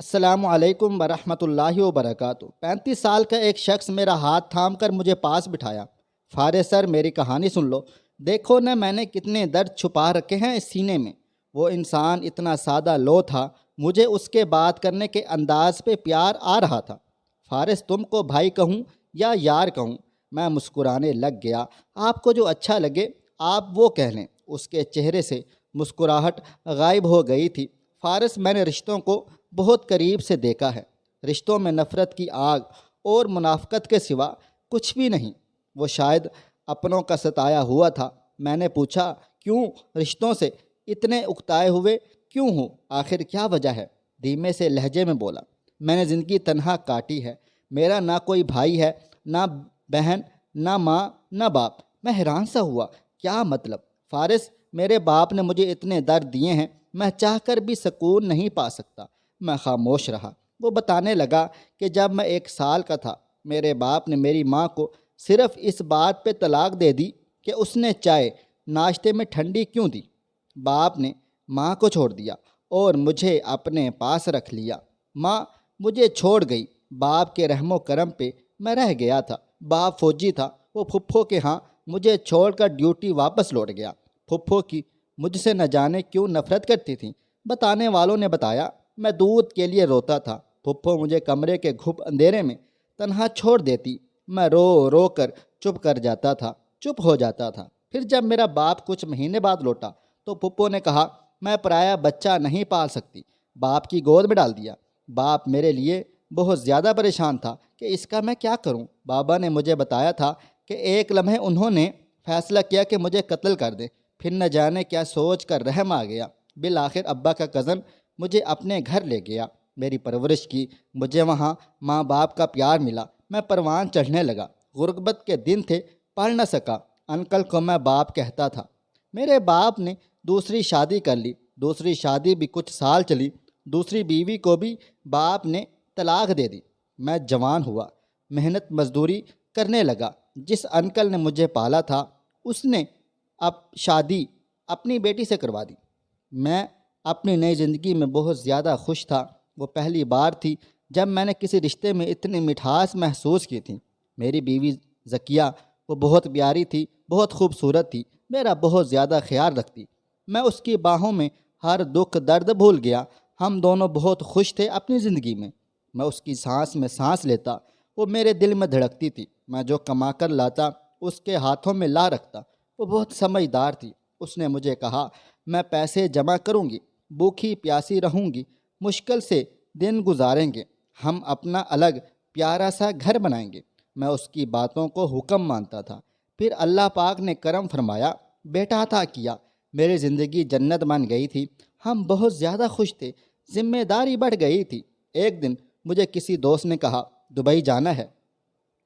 السلام علیکم ورحمۃ اللہ وبرکاتہ۔ 35 سال کا ایک شخص میرا ہاتھ تھام کر مجھے پاس بٹھایا۔ فارغ سر، میری کہانی سن لو۔ دیکھو نا، میں نے کتنے درد چھپا رکھے ہیں اس سینے میں۔ وہ انسان اتنا سادہ لو تھا، مجھے اس کے بات کرنے کے انداز پہ پیار آ رہا تھا۔ فارغ، تم کو بھائی کہوں یا یار کہوں؟ میں مسکرانے لگ گیا۔ آپ کو جو اچھا لگے آپ وہ کہہ لیں۔ اس کے چہرے سے مسکراہٹ غائب ہو گئی تھی۔ فارغ، میں نے رشتوں کو بہت قریب سے دیکھا ہے۔ رشتوں میں نفرت کی آگ اور منافقت کے سوا کچھ بھی نہیں۔ وہ شاید اپنوں کا ستایا ہوا تھا۔ میں نے پوچھا، کیوں رشتوں سے اتنے اکتائے ہوئے کیوں ہو؟ آخر کیا وجہ ہے؟ دھیمے سے لہجے میں بولا، میں نے زندگی تنہا کاٹی ہے۔ میرا نہ کوئی بھائی ہے، نہ بہن، نہ ماں، نہ باپ۔ میں حیران سا ہوا، کیا مطلب؟ فارغ، میرے باپ نے مجھے اتنے درد دیے ہیں، میں چاہ کر بھی سکون نہیں پا سکتا۔ میں خاموش رہا۔ وہ بتانے لگا کہ جب میں 1 سال کا تھا، میرے باپ نے میری ماں کو صرف اس بات پہ طلاق دے دی کہ اس نے چائے ناشتے میں ٹھنڈی کیوں دی۔ باپ نے ماں کو چھوڑ دیا اور مجھے اپنے پاس رکھ لیا۔ ماں مجھے چھوڑ گئی۔ باپ کے رحم و کرم پہ میں رہ گیا تھا۔ باپ فوجی تھا، وہ پھپھو کے ہاں مجھے چھوڑ کر ڈیوٹی واپس لوٹ گیا۔ پھپھو کی مجھ سے نہ جانے کیوں نفرت کرتی تھیں۔ بتانے والوں نے بتایا، میں دودھ کے لیے روتا تھا۔ پھپھو مجھے کمرے کے گھپ اندھیرے میں تنہا چھوڑ دیتی۔ میں رو رو کر چپ ہو جاتا تھا۔ پھر جب میرا باپ کچھ مہینے بعد لوٹا تو پھپھو نے کہا، میں پرایا بچہ نہیں پال سکتی۔ باپ کی گود میں ڈال دیا۔ باپ میرے لیے بہت زیادہ پریشان تھا کہ اس کا میں کیا کروں۔ بابا نے مجھے بتایا تھا کہ ایک لمحے انہوں نے فیصلہ کیا کہ مجھے قتل کر دیں۔ پھر نہ جانے کیا سوچ کر رحم آ گیا۔ بالآخر ابا کا کزن مجھے اپنے گھر لے گیا، میری پرورش کی۔ مجھے وہاں ماں باپ کا پیار ملا۔ میں پروان چڑھنے لگا۔ غربت کے دن تھے، پڑھ نہ سکا۔ انکل کو میں باپ کہتا تھا۔ میرے باپ نے دوسری شادی کر لی۔ دوسری شادی بھی کچھ سال چلی۔ دوسری بیوی کو بھی باپ نے طلاق دے دی۔ میں جوان ہوا، محنت مزدوری کرنے لگا۔ جس انکل نے مجھے پالا تھا اس نے اب شادی اپنی بیٹی سے کروا دی۔ میں اپنی نئی زندگی میں بہت زیادہ خوش تھا۔ وہ پہلی بار تھی جب میں نے کسی رشتے میں اتنی مٹھاس محسوس کی تھی۔ میری بیوی ذکیہ، وہ بہت پیاری تھی، بہت خوبصورت تھی، میرا بہت زیادہ خیال رکھتی۔ میں اس کی باہوں میں ہر دکھ درد بھول گیا۔ ہم دونوں بہت خوش تھے اپنی زندگی میں۔ میں اس کی سانس میں سانس لیتا، وہ میرے دل میں دھڑکتی تھی۔ میں جو کما کر لاتا اس کے ہاتھوں میں لا رکھتا۔ وہ بہت سمجھدار تھی۔ اس نے مجھے کہا، میں پیسے جمع کروں گی، بھوکھی پیاسی رہوں گی، مشکل سے دن گزاریں گے، ہم اپنا الگ پیارا سا گھر بنائیں گے۔ میں اس کی باتوں کو حکم مانتا تھا۔ پھر اللہ پاک نے کرم فرمایا، بیٹا عطا کیا۔ میری زندگی جنت بن گئی تھی۔ ہم بہت زیادہ خوش تھے، ذمہ داری بڑھ گئی تھی۔ ایک دن مجھے کسی دوست نے کہا، دبئی جانا ہے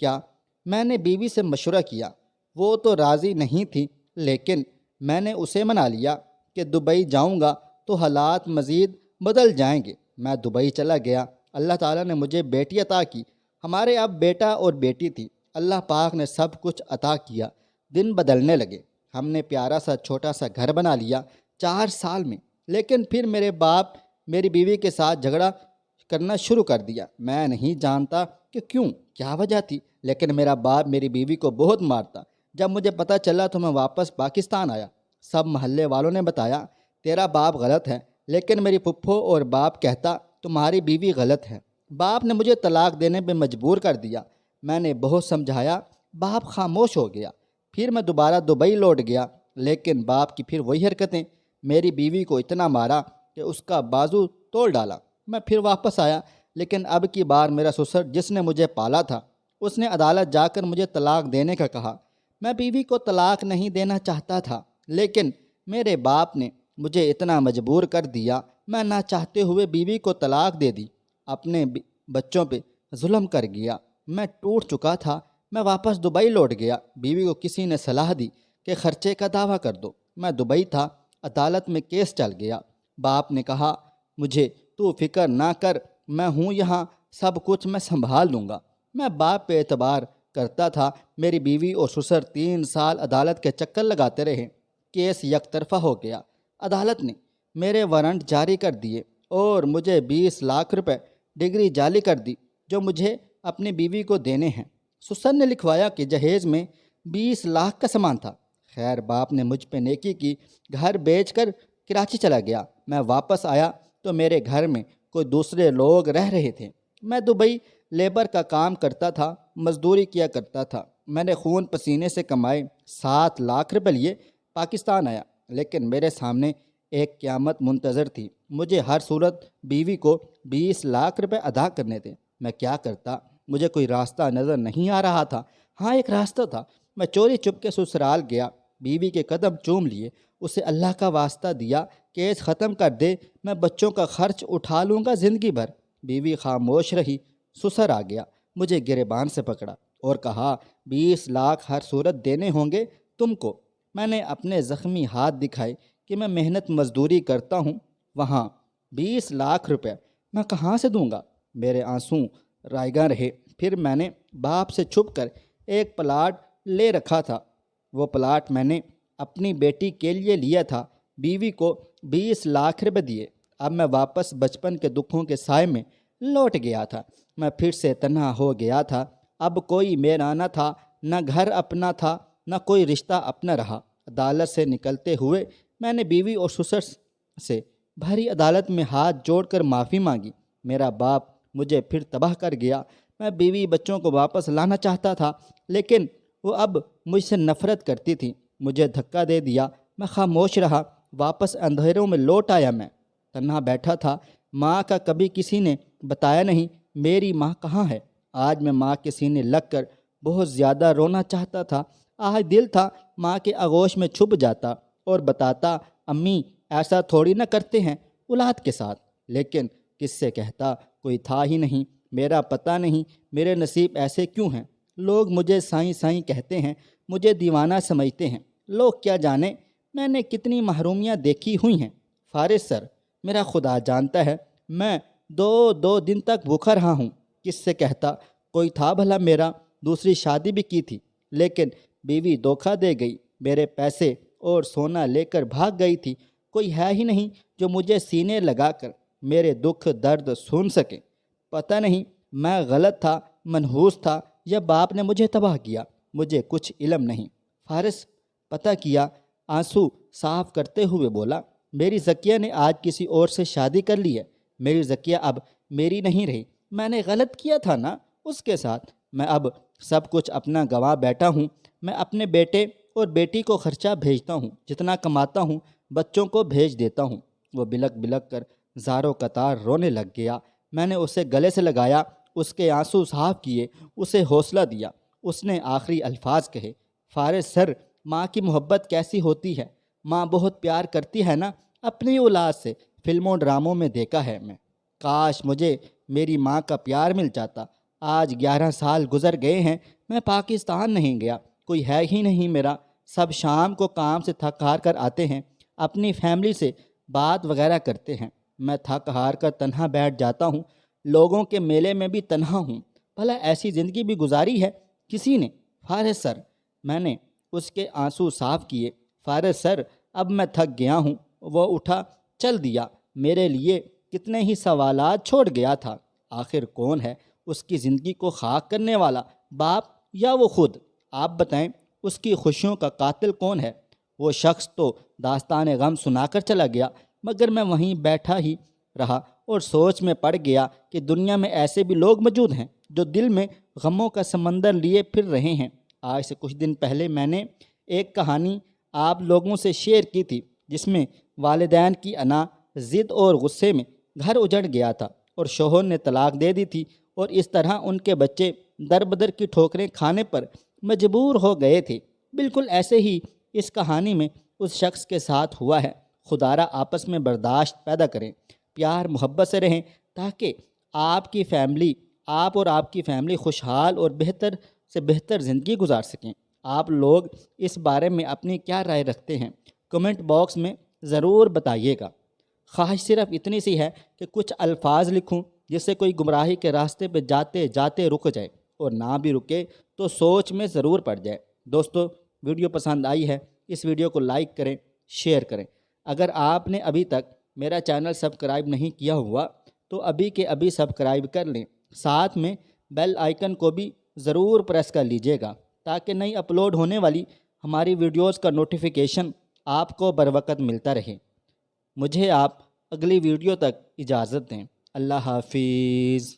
کیا؟ میں نے بیوی سے مشورہ کیا۔ وہ تو راضی نہیں تھی، لیکن میں نے اسے منا لیا کہ دبئی جاؤں گا تو حالات مزید بدل جائیں گے۔ میں دبئی چلا گیا۔ اللہ تعالیٰ نے مجھے بیٹی عطا کی۔ ہمارے اب بیٹا اور بیٹی تھی۔ اللہ پاک نے سب کچھ عطا کیا۔ دن بدلنے لگے۔ ہم نے پیارا سا چھوٹا سا گھر بنا لیا 4 سال میں۔ لیکن پھر میرے باپ میری بیوی کے ساتھ جھگڑا کرنا شروع کر دیا۔ میں نہیں جانتا کہ کیوں، کیا وجہ تھی، لیکن میرا باپ میری بیوی کو بہت مارتا۔ جب مجھے پتہ چلا تو میں واپس پاکستان آیا۔ سب محلے والوں نے بتایا، تیرا باپ غلط ہے، لیکن میری پھپھو اور باپ کہتا تمہاری بیوی غلط ہے۔ باپ نے مجھے طلاق دینے پہ مجبور کر دیا۔ میں نے بہت سمجھایا، باپ خاموش ہو گیا۔ پھر میں دوبارہ دبئی لوٹ گیا، لیکن باپ کی پھر وہی حرکتیں۔ میری بیوی کو اتنا مارا کہ اس کا بازو توڑ ڈالا۔ میں پھر واپس آیا، لیکن اب کی بار میرا سسر جس نے مجھے پالا تھا اس نے عدالت جا کر مجھے طلاق دینے کا کہا۔ میں بیوی کو طلاق نہیں دینا چاہتا تھا، لیکن میرے باپ نے مجھے اتنا مجبور کر دیا۔ میں نہ چاہتے ہوئے بیوی کو طلاق دے دی، اپنے بچوں پہ ظلم کر گیا۔ میں ٹوٹ چکا تھا۔ میں واپس دبئی لوٹ گیا۔ بیوی کو کسی نے صلاح دی کہ خرچے کا دعویٰ کر دو۔ میں دبئی تھا، عدالت میں کیس چل گیا۔ باپ نے کہا مجھے، تو فکر نہ کر، میں ہوں یہاں، سب کچھ میں سنبھال لوں گا۔ میں باپ پہ اعتبار کرتا تھا۔ میری بیوی اور سسر 3 سال عدالت کے چکر لگاتے رہے۔ کیس یک طرفہ ہو گیا۔ عدالت نے میرے وارنٹ جاری کر دیے۔ اور مجھے 20 لاکھ روپے ڈگری جعلی کر دی جو مجھے اپنی بیوی کو دینے ہیں۔ سسر نے لکھوایا کہ جہیز میں 20 لاکھ کا سامان تھا۔ خیر باپ نے مجھ پہ نیکی کی، گھر بیچ کر کراچی چلا گیا۔ میں واپس آیا تو میرے گھر میں کوئی دوسرے لوگ رہ رہے تھے۔ میں دبئی لیبر کا کام کرتا تھا، مزدوری کیا کرتا تھا۔ میں نے خون پسینے سے کمائے 7 لاکھ روپے لیے پاکستان آیا، لیکن میرے سامنے ایک قیامت منتظر تھی۔ مجھے ہر صورت بیوی کو 20 لاکھ روپے ادا کرنے تھے۔ میں کیا کرتا؟ مجھے کوئی راستہ نظر نہیں آ رہا تھا۔ ہاں ایک راستہ تھا۔ میں چوری چپ کے سسرال گیا، بیوی کے قدم چوم لیے، اسے اللہ کا واسطہ دیا، کیس ختم کر دے، میں بچوں کا خرچ اٹھا لوں گا زندگی بھر۔ بیوی خاموش رہی۔ سسر آ گیا، مجھے گریبان سے پکڑا اور کہا 20 لاکھ ہر صورت دینے ہوں گے تم کو۔ میں نے اپنے زخمی ہاتھ دکھائے کہ میں محنت مزدوری کرتا ہوں، وہاں 20 لاکھ روپے میں کہاں سے دوں گا؟ میرے آنسو رائیگاں رہے۔ پھر میں نے باپ سے چھپ کر ایک پلاٹ لے رکھا تھا۔ وہ پلاٹ میں نے اپنی بیٹی کے لیے لیا تھا۔ بیوی کو 20 لاکھ روپے دیے۔ اب میں واپس بچپن کے دکھوں کے سائے میں لوٹ گیا تھا۔ میں پھر سے تنہا ہو گیا تھا۔ اب کوئی میرا نہ تھا، نہ گھر اپنا تھا، نہ کوئی رشتہ اپنا رہا۔ عدالت سے نکلتے ہوئے میں نے بیوی اور سسر سے بھری عدالت میں ہاتھ جوڑ کر معافی مانگی۔ میرا باپ مجھے پھر تباہ کر گیا۔ میں بیوی بچوں کو واپس لانا چاہتا تھا، لیکن وہ اب مجھ سے نفرت کرتی تھی۔ مجھے دھکا دے دیا۔ میں خاموش رہا۔ واپس اندھیروں میں لوٹ آیا۔ میں تنہا بیٹھا تھا۔ ماں کا کبھی کسی نے بتایا نہیں۔ میری ماں کہاں ہے؟ آج میں ماں کے سینے لگ کر بہت زیادہ رونا چاہتا تھا۔ آج دل تھا ماں کے آغوش میں چھپ جاتا اور بتاتا امی ایسا تھوڑی نہ کرتے ہیں اولاد کے ساتھ، لیکن کس سے کہتا؟ کوئی تھا ہی نہیں۔ میرا پتہ نہیں میرے نصیب ایسے کیوں ہیں۔ لوگ مجھے سائیں سائیں کہتے ہیں، مجھے دیوانہ سمجھتے ہیں۔ لوگ کیا جانے میں نے کتنی محرومیاں دیکھی ہوئی ہیں۔ فارس سر، میرا خدا جانتا ہے میں دو دن تک بھوکا رہا ہوں۔ کس سے کہتا؟ کوئی تھا بھلا میرا؟ دوسری شادی بھی کی تھی، لیکن بیوی دھوکہ دے گئی۔ میرے پیسے اور سونا لے کر بھاگ گئی تھی۔ کوئی ہے ہی نہیں جو مجھے سینے لگا کر میرے دکھ درد سن سکے۔ پتہ نہیں میں غلط تھا، منحوس تھا، یا باپ نے مجھے تباہ کیا۔ مجھے کچھ علم نہیں۔ فارس پتہ کیا؟ آنسو صاف کرتے ہوئے بولا، میری ذکیہ نے آج کسی اور سے شادی کر لی ہے۔ میری ذکیہ اب میری نہیں رہی۔ میں نے غلط کیا تھا نا اس کے ساتھ۔ میں اب سب کچھ اپنا گنوا بیٹھا ہوں۔ میں اپنے بیٹے اور بیٹی کو خرچہ بھیجتا ہوں، جتنا کماتا ہوں بچوں کو بھیج دیتا ہوں۔ وہ بلک بلک کر زاروں قطار رونے لگ گیا۔ میں نے اسے گلے سے لگایا، اس کے آنسو صاف کیے، اسے حوصلہ دیا۔ اس نے آخری الفاظ کہے، فارس سر، ماں کی محبت کیسی ہوتی ہے؟ ماں بہت پیار کرتی ہے نا اپنی اولاد سے۔ فلموں ڈراموں میں دیکھا ہے میں۔ کاش مجھے میری ماں کا پیار مل جاتا۔ آج 11 سال گزر گئے ہیں، میں پاکستان نہیں گیا، کوئی ہے ہی نہیں میرا۔ سب شام کو کام سے تھک ہار کر آتے ہیں، اپنی فیملی سے بات وغیرہ کرتے ہیں۔ میں تھک ہار کر تنہا بیٹھ جاتا ہوں، لوگوں کے میلے میں بھی تنہا ہوں۔ بھلا ایسی زندگی بھی گزاری ہے کسی نے؟ فارس سر، میں نے اس کے آنسو صاف کیے۔ فارس سر، اب میں تھک گیا ہوں۔ وہ اٹھا چل دیا۔ میرے لیے کتنے ہی سوالات چھوڑ گیا تھا۔ آخر کون ہے اس کی زندگی کو خاک کرنے والا، باپ یا وہ خود؟ آپ بتائیں، اس کی خوشیوں کا قاتل کون ہے؟ وہ شخص تو داستان غم سنا کر چلا گیا، مگر میں وہیں بیٹھا ہی رہا اور سوچ میں پڑ گیا کہ دنیا میں ایسے بھی لوگ موجود ہیں جو دل میں غموں کا سمندر لیے پھر رہے ہیں۔ آج سے کچھ دن پہلے میں نے ایک کہانی آپ لوگوں سے شیئر کی تھی، جس میں والدین کی انا، ضد اور غصے میں گھر اجڑ گیا تھا اور شوہر نے طلاق دے دی تھی، اور اس طرح ان کے بچے در بدر کی ٹھوکریں کھانے پر مجبور ہو گئے تھے۔ بالکل ایسے ہی اس کہانی میں اس شخص کے ساتھ ہوا ہے۔ خدارا آپس میں برداشت پیدا کریں، پیار محبت سے رہیں، تاکہ آپ اور آپ کی فیملی خوشحال اور بہتر سے بہتر زندگی گزار سکیں۔ آپ لوگ اس بارے میں اپنی کیا رائے رکھتے ہیں؟ کمنٹ باکس میں ضرور بتائیے گا۔ خواہش صرف اتنی سی ہے کہ کچھ الفاظ لکھوں جس سے کوئی گمراہی کے راستے پہ جاتے جاتے رک جائے، اور نہ بھی رکے تو سوچ میں ضرور پڑ جائے۔ دوستو، ویڈیو پسند آئی ہے اس ویڈیو کو لائک کریں، شیئر کریں۔ اگر آپ نے ابھی تک میرا چینل سبسکرائب نہیں کیا ہوا تو ابھی کے ابھی سبسکرائب کر لیں، ساتھ میں بیل آئیکن کو بھی ضرور پریس کر لیجیے گا تاکہ نئی اپلوڈ ہونے والی ہماری ویڈیوز کا نوٹیفیکیشن آپ کو بروقت ملتا رہے۔ مجھے آپ اگلی ویڈیو تک اجازت دیں۔ اللہ حافظ۔